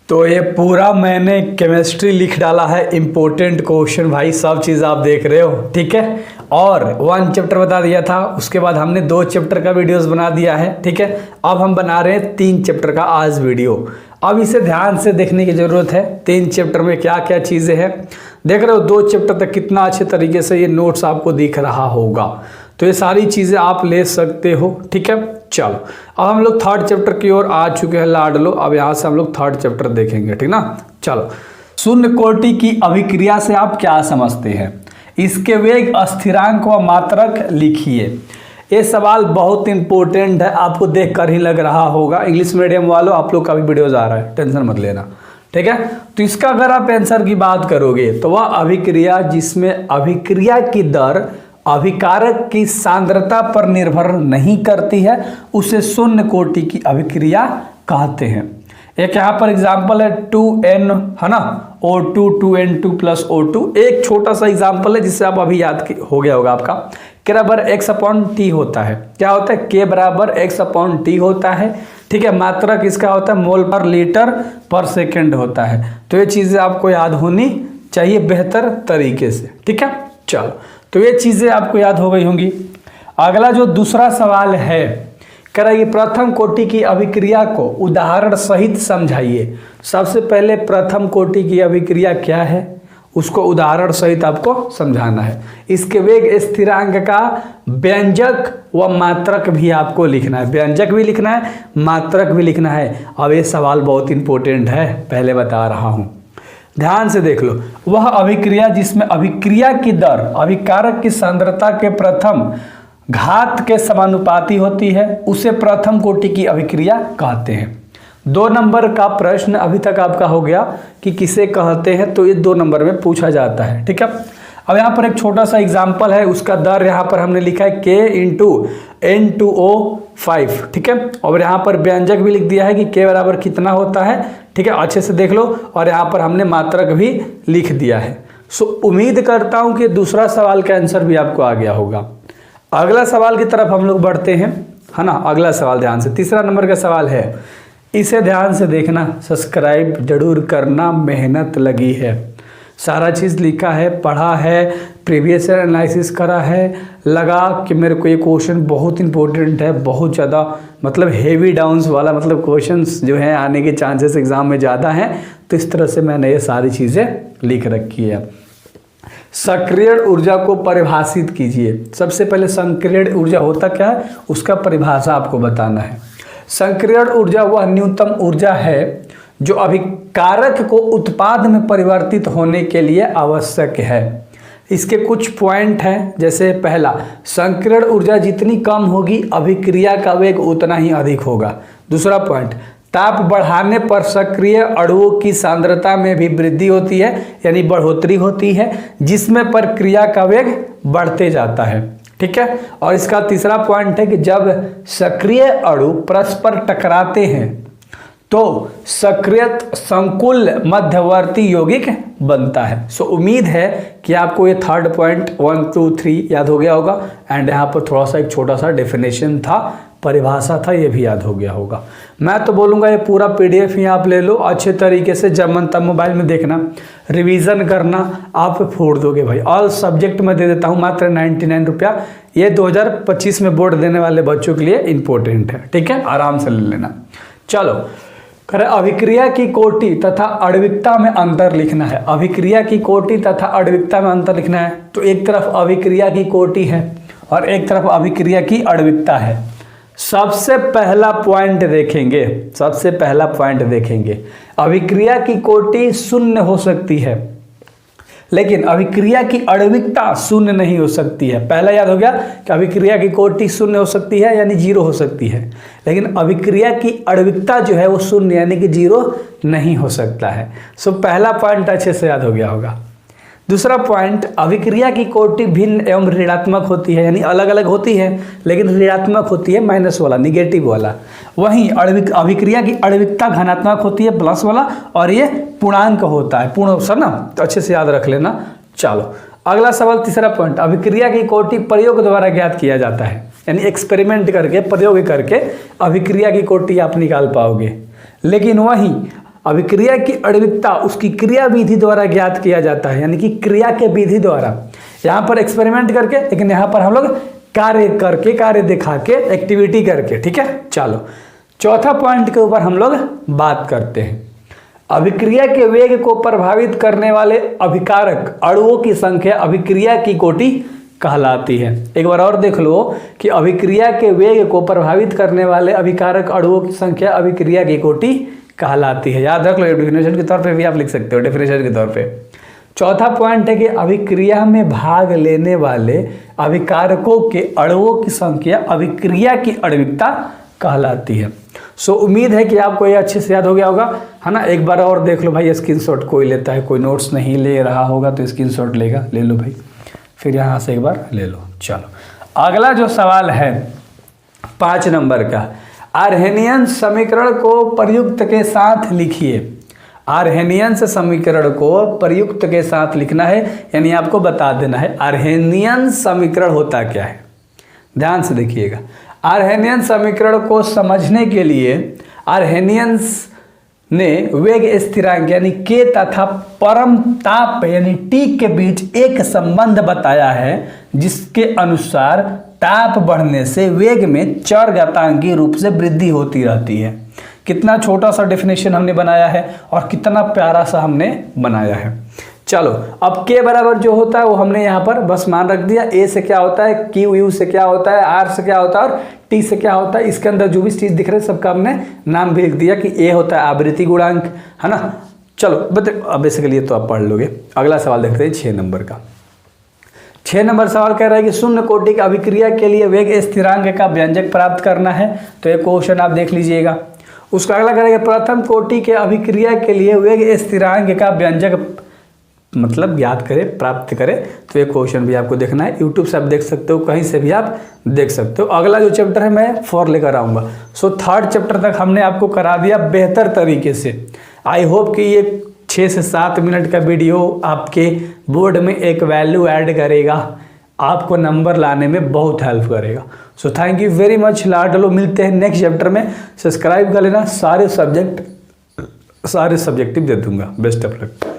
तो ये पूरा मैंने केमिस्ट्री लिख डाला है, इम्पोर्टेंट क्वेश्चन भाई, सब चीज़ आप देख रहे हो, ठीक है। और 1 चैप्टर बता दिया था, उसके बाद हमने 2 चैप्टर का वीडियोस बना दिया है, ठीक है। अब हम बना रहे हैं 3 चैप्टर का आज वीडियो। अब इसे ध्यान से देखने की ज़रूरत है, 3 चैप्टर में क्या क्या चीज़ें हैं देख रहे हो। 2 चैप्टर तक कितना अच्छे तरीके से ये नोट्स आपको दिख रहा होगा, तो ये सारी चीज़ें आप ले सकते हो, ठीक है। चलो अब हम लोग 3rd चैप्टर की ओर आ चुके हैं लाडलो। अब यहाँ से हम लोग 3rd चैप्टर देखेंगे, ठीक ना। चलो, शून्य कोटि की अभिक्रिया से आप क्या समझते हैं? इसके वेग, स्थिरांक व मात्रक लिखिए। ये सवाल बहुत इंपॉर्टेंट है, आपको देखकर ही लग रहा होगा। इंग्लिश मीडियम वालों, आप लोग का भी वीडियोज आ रहा है, टेंशन मत लेना, ठीक है। तो इसका अगर आप आंसर की बात करोगे तो वह अभिक्रिया जिसमें अभिक्रिया की दर अभिकारक की सांद्रता पर निर्भर नहीं करती है, उसे शून्य कोटि की अभिक्रिया कहते हैं। एक यहाँ पर एग्जाम्पल है 2n, है ना, O2 2n2 + O2। एक छोटा सा एग्जाम्पल है जिससे आप अभी याद हो गया होगा आपका। K बराबर x/t होता है। क्या होता है? K बराबर x/t होता है, ठीक है। मात्रक इसका होता है मोल पर लीटर पर सेकेंड होता है। तो ये चीज़ें आपको याद होनी चाहिए बेहतर तरीके से, ठीक है। चलो, तो ये चीज़ें आपको याद हो गई होंगी। अगला जो दूसरा सवाल है, कह रहा है कि प्रथम कोटि की अभिक्रिया को उदाहरण सहित समझाइए। सबसे पहले प्रथम कोटि की अभिक्रिया क्या है, उसको उदाहरण सहित आपको समझाना है। इसके वेग, स्थिरांक का व्यंजक व मात्रक भी आपको लिखना है। व्यंजक भी लिखना है, मात्रक भी लिखना है। अब ये सवाल बहुत इंपॉर्टेंट है, पहले बता रहा हूँ, ध्यान से देख लो। वह अभिक्रिया जिसमें अभिक्रिया की दर अभिकारक की सांद्रता के प्रथम घात के समानुपाती होती है, उसे प्रथम कोटि की अभिक्रिया कहते हैं। 2 नंबर का प्रश्न अभी तक आपका हो गया कि किसे कहते हैं, तो ये 2 नंबर में पूछा जाता है, ठीक है। अब यहाँ पर एक छोटा सा एग्जाम्पल है, उसका दर यहाँ पर हमने लिखा है K × N2O5, ठीक है। और यहाँ पर व्यंजक भी लिख दिया है कि K बराबर कितना होता है, ठीक है, अच्छे से देख लो। और यहाँ पर हमने मात्रक भी लिख दिया है। सो उम्मीद करता हूँ कि दूसरा सवाल का आंसर भी आपको आ गया होगा। अगला सवाल की तरफ हम लोग बढ़ते हैं, है ना। अगला सवाल ध्यान से, 3रा नंबर का सवाल है, इसे ध्यान से देखना, सब्सक्राइब जरूर करना, मेहनत लगी है, सारा चीज़ लिखा है, पढ़ा है, प्रीवियस ईयर एनालिसिस करा है। लगा कि मेरे को ये क्वेश्चन बहुत इंपॉर्टेंट है, बहुत ज़्यादा मतलब हेवी डाउन्स वाला, मतलब क्वेश्चंस जो हैं आने के चांसेस एग्जाम में ज़्यादा हैं, तो इस तरह से मैंने ये सारी चीज़ें लिख रखी है। सक्रिय ऊर्जा को परिभाषित कीजिए। सबसे पहले सक्रिय ऊर्जा होता क्या है, उसका परिभाषा आपको बताना है। सक्रिय ऊर्जा वह न्यूनतम ऊर्जा है जो अभिकारक को उत्पाद में परिवर्तित होने के लिए आवश्यक है। इसके कुछ पॉइंट हैं, जैसे पहला, सक्रिय ऊर्जा जितनी कम होगी अभिक्रिया का वेग उतना ही अधिक होगा। दूसरा पॉइंट, ताप बढ़ाने पर सक्रिय अणुओं की सांद्रता में भी वृद्धि होती है, यानी बढ़ोतरी होती है, जिसमें प्रक्रिया का वेग बढ़ते जाता है, ठीक है। और इसका तीसरा पॉइंट है कि जब सक्रिय अणु परस्पर टकराते हैं तो सक्रिय संकुल मध्यवर्ती यौगिक बनता है। सो उम्मीद है कि आपको ये 3rd पॉइंट 1 2 3 याद हो गया होगा। एंड यहाँ पर थोड़ा सा एक छोटा सा डेफिनेशन था, परिभाषा था, ये भी याद हो गया होगा। मैं तो बोलूँगा ये पूरा PDF ही आप ले लो, अच्छे तरीके से जब मन तब मोबाइल में देखना, रिवीजन करना, आप फोड़ दोगे भाई। ऑल सब्जेक्ट में दे देता हूँ मात्र 99 रुपया। ये 2025 में बोर्ड देने वाले बच्चों के लिए इंपॉर्टेंट है, ठीक है, आराम से ले लेना। चलो, करें अभिक्रिया की कोटि तथा आणविकता में अंतर लिखना है। अभिक्रिया की कोटि तथा आणविकता में अंतर लिखना है। तो एक तरफ अभिक्रिया की कोटि है और एक तरफ अभिक्रिया की आणविकता है। सबसे पहला पॉइंट देखेंगे, अभिक्रिया की कोटि 0 हो सकती है, लेकिन अभिक्रिया की आणविकता 0 नहीं हो सकती है। पहला याद हो गया कि अभिक्रिया की कोटि 0 हो सकती है, यानी 0 हो सकती है, लेकिन अभिक्रिया की आणविकता जो है वो 0 यानी कि 0 नहीं हो सकता है। सो पहला पॉइंट अच्छे से याद हो गया होगा। दूसरा पॉइंट, अभिक्रिया की कोटि भिन्न एवं ऋणात्मक होती है, यानी अलग अलग होती है, लेकिन ऋणात्मक होती है, माइनस वाला, निगेटिव वाला। वहीं अभिक्रिया की आणविकता धनात्मक होती है, प्लस वाला, और ये पूर्णांक होता है, पूर्ण सर ना, तो अच्छे से याद रख लेना। चलो अगला सवाल, 3रा पॉइंट, अभिक्रिया की कोटि प्रयोग द्वारा ज्ञात किया जाता है, यानी एक्सपेरिमेंट करके, प्रयोग करके अभिक्रिया की कोटि आप निकाल पाओगे। लेकिन वहीं अभिक्रिया की आणविकता उसकी क्रिया विधि द्वारा ज्ञात किया जाता है, यानी कि क्रिया के विधि द्वारा। यहाँ पर एक्सपेरिमेंट करके, लेकिन यहाँ पर हम लोग कार्य करके, कार्य दिखा के, एक्टिविटी करके, ठीक है। चलो चौथा पॉइंट के ऊपर हम लोग बात करते हैं। अभिक्रिया के वेग को प्रभावित करने वाले अभिकारक अणुओं की संख्या अभिक्रिया की कोटि कहलाती है। एक बार और देख लो कि अभिक्रिया के वेग को प्रभावित करने वाले अभिकारक अणुओं की संख्या अभिक्रिया की कोटि कहलाती है। याद रख लो, डेफिनेशन के तौर पे भी आप लिख सकते हो, डेफिनेशन के तौर पे। चौथा पॉइंट है कि अभिक्रिया में भाग लेने वाले अभिकारकों के अणुओं की संख्या अभिक्रिया की आणविकता कहलाती है। सो उम्मीद है कि आपको ये अच्छे से याद हो गया होगा, है ना। एक बार और देख लो भाई, स्क्रीनशॉट कोई लेता है, कोई नोट्स नहीं ले रहा होगा तो स्क्रीनशॉट लेगा, ले लो भाई, फिर यहाँ से एक बार ले लो। चलो अगला जो सवाल है 5 नंबर का, आर्हेनियन समीकरण को प्रयुक्त के साथ लिखिए। आर्हेनियन समीकरण को प्रयुक्त के साथ लिखना है, यानी आपको बता देना है आर्हेनियन समीकरण होता क्या है। ध्यान से देखिएगा, आर्हेनियन समीकरण को समझने के लिए आर्हेनियंस ने वेग स्थिरांक यानी के तथा परम ताप यानी टी के बीच एक संबंध बताया है, जिसके अनुसार ताप बढ़ने से वेग में चरघातांकी रूप से वृद्धि होती रहती है। कितना छोटा सा डेफिनेशन हमने बनाया है और कितना प्यारा सा हमने बनाया है। चलो अब के बराबर जो होता है वो हमने यहाँ पर बस मान रख दिया। ए से क्या होता है, क्यू यू से क्या होता है, आर से क्या होता है और टी से क्या होता है। इसके अंदर जो भी चीज़ दिख रहे हैं सबका हमने नाम भी लिख दिया कि ए होता है आवृत्ति गुणांक, है ना। चलो अब बेसिकली तो आप पढ़ लोगे। अगला सवाल देखते हैं 6 नंबर का। 6 नंबर सवाल कह रहा है कि शून्य कोटि की अभिक्रिया के लिए वेग स्थिरांक का व्यंजक प्राप्त करना है। तो ये क्वेश्चन आप देख लीजिएगा। उसका अगला करेंगे प्रथम कोटि के अभिक्रिया के लिए वेग स्थिरांक का व्यंजक मतलब याद करें, प्राप्त करें। तो ये क्वेश्चन भी आपको देखना है, यूट्यूब से आप देख सकते हो, कहीं से भी आप देख सकते हो। अगला जो चैप्टर है मैं 4 लेकर आऊँगा। सो 3rd चैप्टर तक हमने आपको करा दिया बेहतर तरीके से। आई होप कि ये 6 से 7 मिनट का वीडियो आपके बोर्ड में एक वैल्यू ऐड करेगा, आपको नंबर लाने में बहुत हेल्प करेगा। So thank you very much. लाडलो, मिलते हैं नेक्स्ट चैप्टर में। सब्सक्राइब कर लेना, सारे सब्जेक्टिव दे दूंगा। Best of luck.